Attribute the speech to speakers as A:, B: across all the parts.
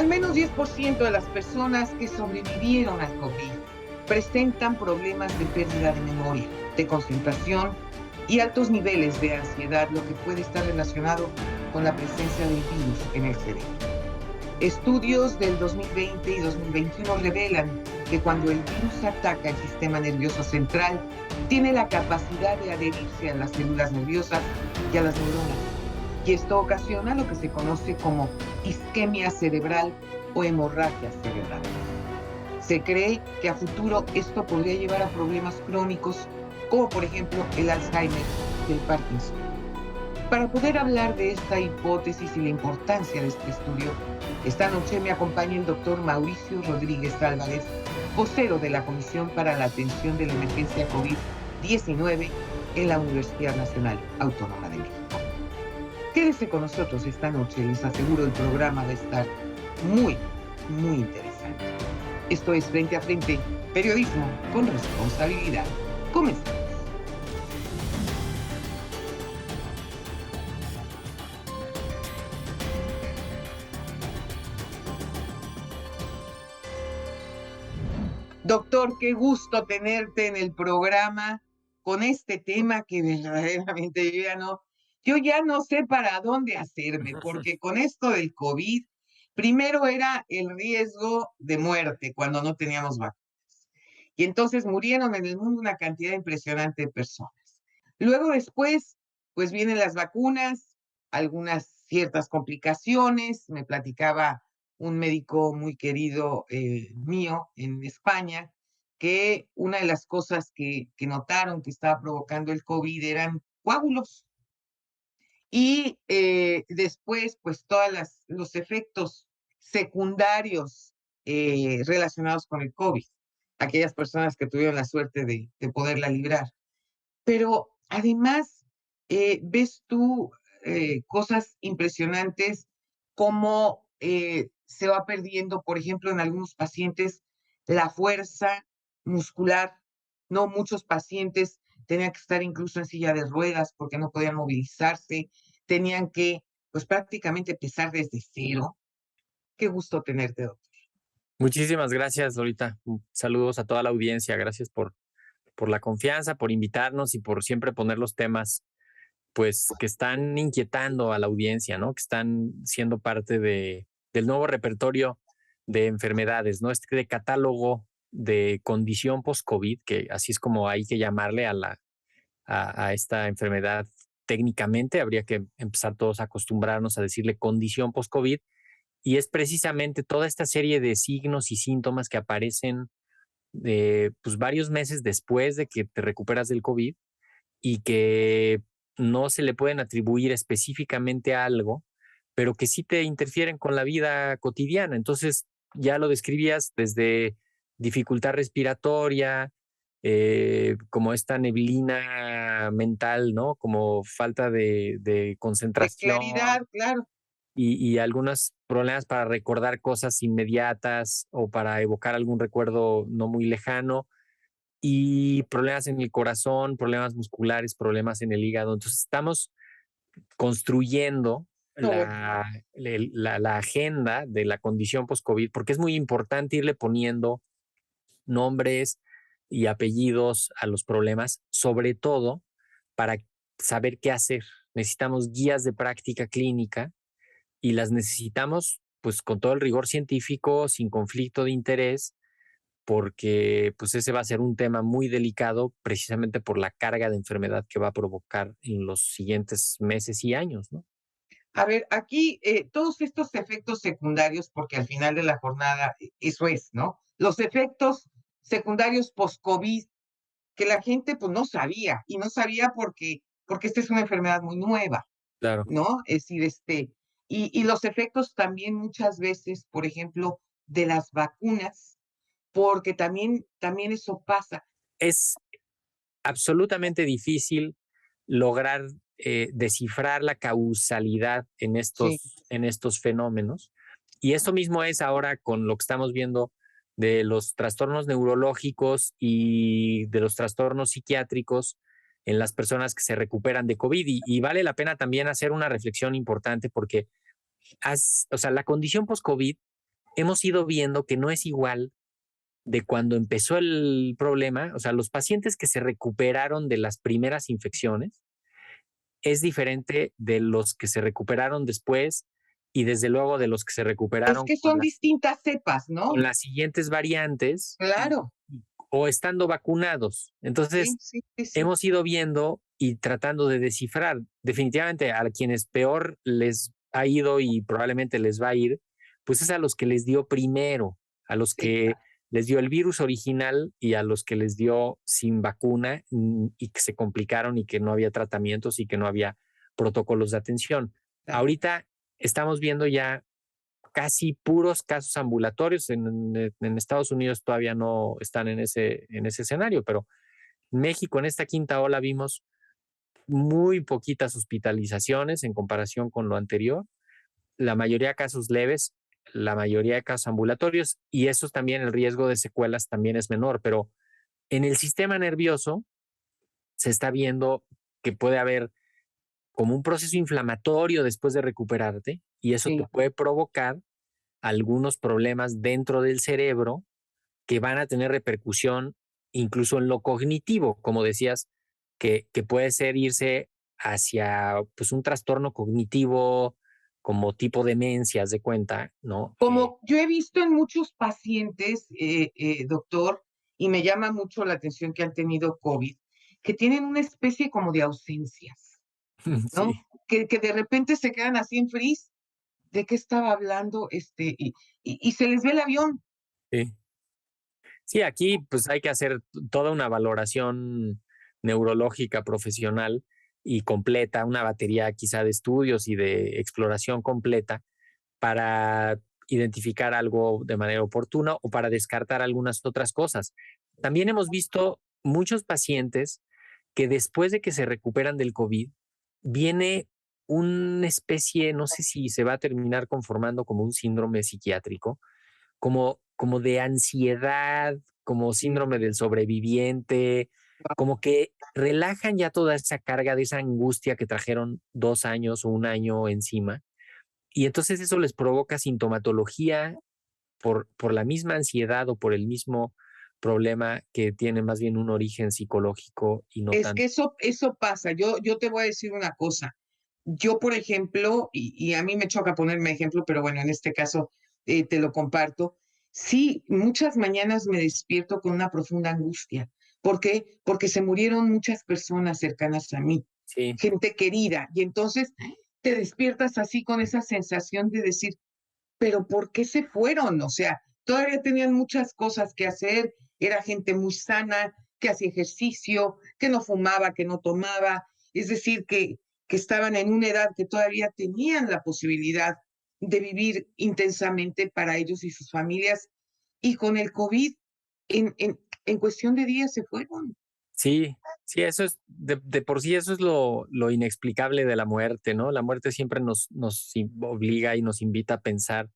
A: Al menos 10% de las personas que sobrevivieron al COVID presentan problemas de pérdida de memoria, de concentración y altos niveles de ansiedad, lo que puede estar relacionado con la presencia del virus en el cerebro. Estudios del 2020 y 2021 revelan que cuando el virus ataca el sistema nervioso central, tiene la capacidad de adherirse a las células nerviosas y a las neuronas. Y esto ocasiona lo que se conoce como isquemia cerebral o hemorragia cerebral. Se cree que a futuro esto podría llevar a problemas crónicos como por ejemplo el Alzheimer y el Parkinson. Para poder hablar de esta hipótesis y la importancia de este estudio, esta noche me acompaña el doctor Mauricio Rodríguez Álvarez, vocero de la Comisión para la Atención de la Emergencia COVID-19 en la Universidad Nacional Autónoma de México. Quédese con nosotros esta noche, les aseguro el programa va a estar muy, muy interesante. Esto es Frente a Frente, periodismo con responsabilidad. Comenzamos. Doctor, qué gusto tenerte en el programa con este tema que verdaderamente yo ya no sé para dónde hacerme, porque con esto del COVID, primero era el riesgo de muerte cuando no teníamos vacunas. Y entonces murieron en el mundo una cantidad impresionante de personas. Luego después, pues vienen las vacunas, algunas ciertas complicaciones. Me platicaba un médico muy querido mío en España, que una de las cosas que notaron que estaba provocando el COVID eran coágulos. Y después, pues todos los efectos secundarios relacionados con el COVID, aquellas personas que tuvieron la suerte de poderla librar. Pero además, ves tú cosas impresionantes, cómo se va perdiendo, por ejemplo, en algunos pacientes, la fuerza muscular. No, muchos pacientes tenían que estar incluso en silla de ruedas porque no podían movilizarse, tenían que, pues prácticamente empezar desde cero. Qué gusto tenerte, doctor.
B: Muchísimas gracias, Lorita. Saludos a toda la audiencia. Gracias por la confianza, por invitarnos y por siempre poner los temas pues que están inquietando a la audiencia, ¿no? Que están siendo parte del nuevo repertorio de enfermedades, ¿no? Este de catálogo de condición post-COVID, que así es como hay que llamarle a esta enfermedad técnicamente. Habría que empezar todos a acostumbrarnos a decirle condición post-COVID, y es precisamente toda esta serie de signos y síntomas que aparecen pues varios meses después de que te recuperas del COVID y que no se le pueden atribuir específicamente a algo, pero que sí te interfieren con la vida cotidiana. Entonces, ya lo describías desde dificultad respiratoria, como esta neblina mental, ¿no? Como falta de
A: De
B: concentración
A: claridad, claro.
B: y algunos problemas para recordar cosas inmediatas o para evocar algún recuerdo no muy lejano, y problemas en el corazón, problemas musculares, problemas en el hígado. Entonces estamos construyendo
A: No,
B: la agenda de la condición post-COVID, porque es muy importante irle poniendo nombres y apellidos a los problemas, sobre todo para saber qué hacer. Necesitamos guías de práctica clínica y las necesitamos pues con todo el rigor científico, sin conflicto de interés, porque pues ese va a ser un tema muy delicado precisamente por la carga de enfermedad que va a provocar en los siguientes meses y años, ¿no?
A: a ver, aquí todos estos efectos secundarios, porque al final de la jornada eso es, ¿no? Los efectos secundarios post-COVID que la gente pues no sabía, y no sabía porque esta es una enfermedad muy nueva,
B: Claro.
A: ¿no? Es decir, y los efectos también muchas veces, por ejemplo, de las vacunas, porque también eso pasa.
B: Es absolutamente difícil lograr descifrar la causalidad
A: Sí,
B: en estos fenómenos. Y eso mismo es ahora con lo que estamos viendo de los trastornos neurológicos y de los trastornos psiquiátricos en las personas que se recuperan de COVID. Y vale la pena también hacer una reflexión importante porque o sea, la condición post-COVID hemos ido viendo que no es igual de cuando empezó el problema. O sea, los pacientes que se recuperaron de las primeras infecciones es diferente de los que se recuperaron después y desde luego de los que se
A: Es
B: recuperaron
A: que son distintas cepas,
B: con
A: ¿no?
B: las siguientes variantes
A: Claro.
B: o estando vacunados.
A: Sí,
B: Entonces,
A: sí, sí, sí.
B: hemos ido viendo y tratando de descifrar. Definitivamente a quienes peor les ha ido y probablemente les va a ir, pues es a los que les dio primero, a los
A: Sí,
B: que
A: claro,
B: les dio el virus original y a los que les dio sin vacuna y que se complicaron y que no había tratamientos y que no había protocolos de atención.
A: claro.
B: Ahorita estamos viendo ya casi puros casos ambulatorios. En Estados Unidos todavía no están en ese escenario, pero en México en esta quinta ola vimos muy poquitas hospitalizaciones en comparación con lo anterior, la mayoría de casos leves, la mayoría de casos ambulatorios, y eso también el riesgo de secuelas también es menor, pero en el sistema nervioso se está viendo que puede haber como un proceso inflamatorio después de recuperarte y eso te
A: Sí.
B: puede provocar algunos problemas dentro del cerebro que van a tener repercusión incluso en lo cognitivo, como decías, que puede ser irse hacia pues, un trastorno cognitivo como tipo demencias de cuenta, ¿no?
A: Como yo he visto en muchos pacientes, doctor, y me llama mucho la atención que han tenido COVID, que tienen una especie como de ausencias,
B: Sí,
A: ¿no? Que de repente se quedan así en frizz, ¿de qué estaba hablando? Y se les ve el avión.
B: sí. Sí, aquí pues hay que hacer toda una valoración neurológica profesional y completa, una batería quizá de estudios y de exploración completa para identificar algo de manera oportuna o para descartar algunas otras cosas. También hemos visto muchos pacientes que después de que se recuperan del COVID, viene una especie, no sé si se va a terminar conformando como un síndrome psiquiátrico, como de ansiedad, como
A: Sí.
B: síndrome del sobreviviente, como que relajan ya toda esa carga de esa angustia que trajeron 2 años o un año encima y entonces eso les provoca sintomatología por la misma ansiedad o por el mismo problema que tiene más bien un origen psicológico y no
A: Es que
B: tanto.
A: eso pasa. Yo te voy a decir una cosa. Yo, por ejemplo, y a mí me choca ponerme ejemplo, pero bueno, en este caso te lo comparto. Sí, muchas mañanas me despierto con una profunda angustia. ¿Por qué? Porque se murieron muchas personas cercanas a mí,
B: Sí,
A: gente querida. Y entonces te despiertas así con esa sensación de decir, pero ¿por qué se fueron? O sea, todavía tenían muchas cosas que hacer, era gente muy sana, que hacía ejercicio, que no fumaba, que no tomaba, es decir, que estaban en una edad que todavía tenían la posibilidad de vivir intensamente para ellos y sus familias, y con el COVID, en cuestión de días se fueron.
B: sí, sí, eso es, de por sí eso es lo inexplicable de la muerte, ¿no? La muerte siempre nos obliga y nos invita a pensar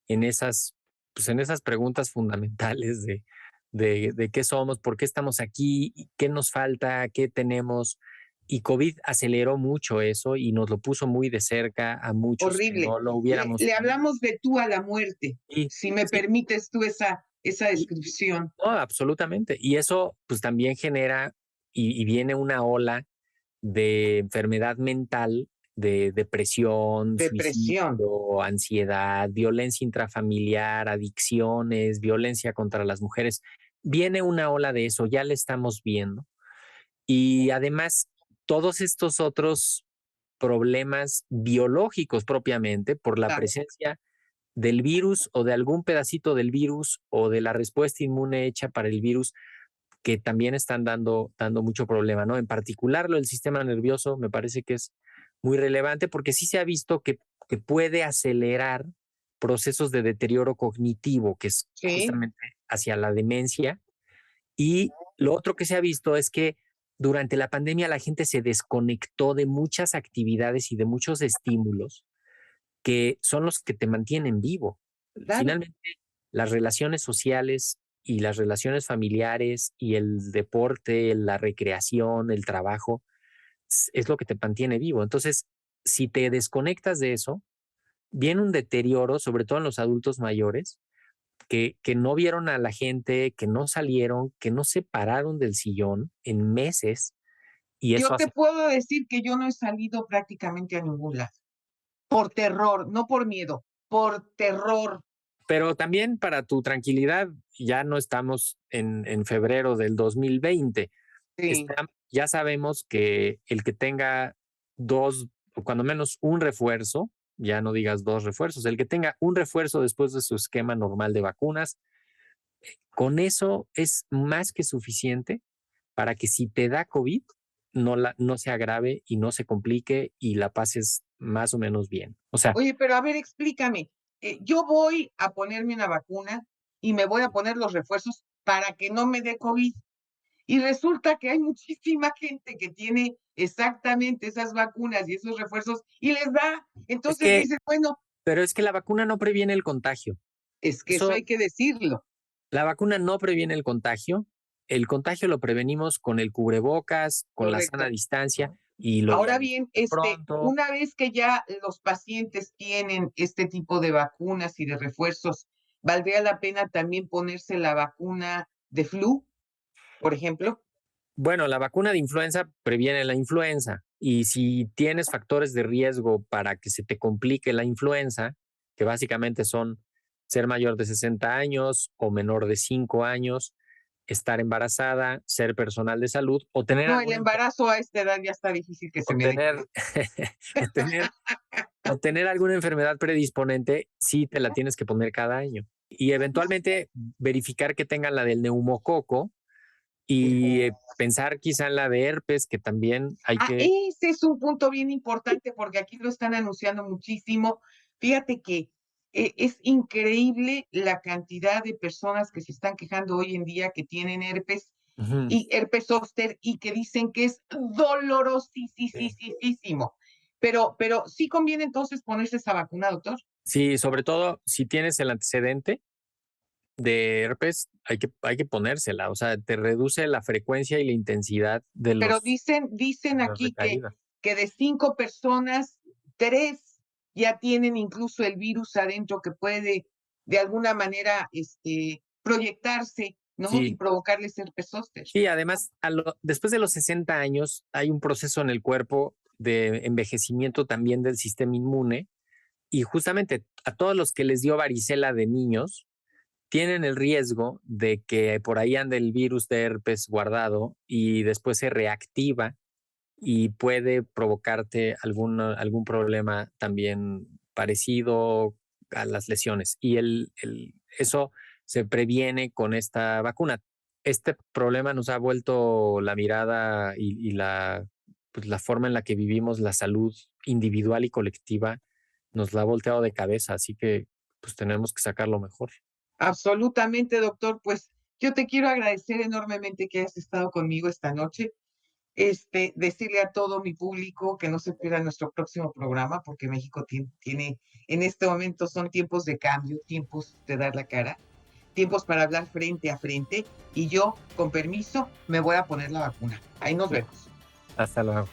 B: en esas, pues en esas preguntas fundamentales de qué somos, por qué estamos aquí, qué nos falta, qué tenemos. Y COVID aceleró mucho eso y nos lo puso muy de cerca a muchos que
A: Horrible.
B: no lo
A: Le,
B: hubiéramos
A: le
B: tenido.
A: hablamos de tú a la muerte,
B: Sí,
A: si me
B: sí,
A: permites tú esa
B: y,
A: descripción.
B: no, absolutamente. Y eso pues también genera y viene una ola de enfermedad mental, de depresión,
A: Depresión.
B: suicidio, ansiedad, violencia intrafamiliar, adicciones, violencia contra las mujeres. Viene una ola de eso, ya la estamos viendo. Y además, todos estos otros problemas biológicos propiamente por la
A: Claro.
B: presencia del virus o de algún pedacito del virus o de la respuesta inmune hecha para el virus que también están dando mucho problema, ¿no? En particular, lo del sistema nervioso me parece que es muy relevante porque sí se ha visto que puede acelerar procesos de deterioro cognitivo, que es
A: Sí,
B: justamente hacia la demencia. Y lo otro que se ha visto es que durante la pandemia la gente se desconectó de muchas actividades y de muchos estímulos que son los que te mantienen vivo.
A: claro.
B: Finalmente, las relaciones sociales y las relaciones familiares y el deporte, la recreación, el trabajo, es lo que te mantiene vivo. Entonces, si te desconectas de eso, viene un deterioro, sobre todo en los adultos mayores, que no vieron a la gente, que no salieron, que no se pararon del sillón en meses, y eso
A: Yo te
B: hace.
A: puedo decir que yo no he salido prácticamente a ningún lado, por terror, no por miedo, por terror.
B: Pero también para tu tranquilidad, ya no estamos en febrero del 2020.
A: Sí.
B: Ya sabemos que el que tenga dos, o cuando menos un refuerzo, ya no digas dos refuerzos, el que tenga un refuerzo después de su esquema normal de vacunas, con eso es más que suficiente para que si te da COVID, no se agrave y no se complique y la pases más o menos bien. O sea,
A: Oye, pero a ver, explícame. Yo voy a ponerme una vacuna y me voy a poner los refuerzos para que no me dé COVID. Y resulta que hay muchísima gente que tiene exactamente esas vacunas y esos refuerzos y les da.
B: es
A: Entonces
B: que,
A: dices, bueno,
B: pero es que la vacuna no previene el contagio.
A: es que eso
B: Eso,
A: hay que decirlo.
B: la vacuna no previene el contagio. El contagio lo prevenimos con el cubrebocas, con la sana
A: Correcto.
B: distancia y lo
A: Ahora bien,
B: diagnosticas pronto.
A: una vez que ya los pacientes tienen este tipo de vacunas y de refuerzos, ¿valdría la pena también ponerse la vacuna de flu, por ejemplo?
B: Bueno, la vacuna de influenza previene la influenza y si tienes factores de riesgo para que se te complique la influenza, que básicamente son ser mayor de 60 años o menor de 5 años, estar embarazada, ser personal de salud o tener
A: No, el
B: alguna
A: embarazo a esta edad ya está difícil que se
B: o
A: me dé.
B: tener o tener o tener alguna enfermedad predisponente, sí te la tienes que poner cada año. Y eventualmente verificar que tengan la del neumococo y pensar quizá en la de herpes, que también hay
A: Ah,
B: que.
A: ese es un punto bien importante porque aquí lo están anunciando muchísimo. Fíjate que es increíble la cantidad de personas que se están quejando hoy en día que tienen herpes
B: Ujú,
A: y herpes zóster y que dicen que es
B: sí.
A: dolorosísimo. Pero sí conviene entonces ponerse esa vacuna, doctor.
B: Sí, sobre todo si tienes el antecedente de herpes, hay que ponérsela. O sea, te reduce la frecuencia y la intensidad de
A: Pero
B: los
A: dicen
B: de las
A: aquí
B: recaídas.
A: que de 5 personas, 3 ya tienen incluso el virus adentro que puede de alguna manera, proyectarse, ¿no? Y
B: Sí,
A: provocarles herpes zóster.
B: sí, además, después de los 60 años hay un proceso en el cuerpo de envejecimiento también del sistema inmune y justamente a todos los que les dio varicela de niños, tienen el riesgo de que por ahí ande el virus de herpes guardado y después se reactiva y puede provocarte algún problema también parecido a las lesiones. Y eso se previene con esta vacuna. Este problema nos ha vuelto la mirada y pues la forma en la que vivimos la salud individual y colectiva, nos la ha volteado de cabeza, así que pues tenemos que sacarlo mejor.
A: Absolutamente, doctor. Pues, yo te quiero agradecer enormemente que hayas estado conmigo esta noche. Decirle a todo mi público que no se pierda nuestro próximo programa, porque México tiene en este momento son tiempos de cambio, tiempos de dar la cara, tiempos para hablar frente a frente, y yo, con permiso, me voy a poner la vacuna. Ahí nos vemos.
B: Hasta luego.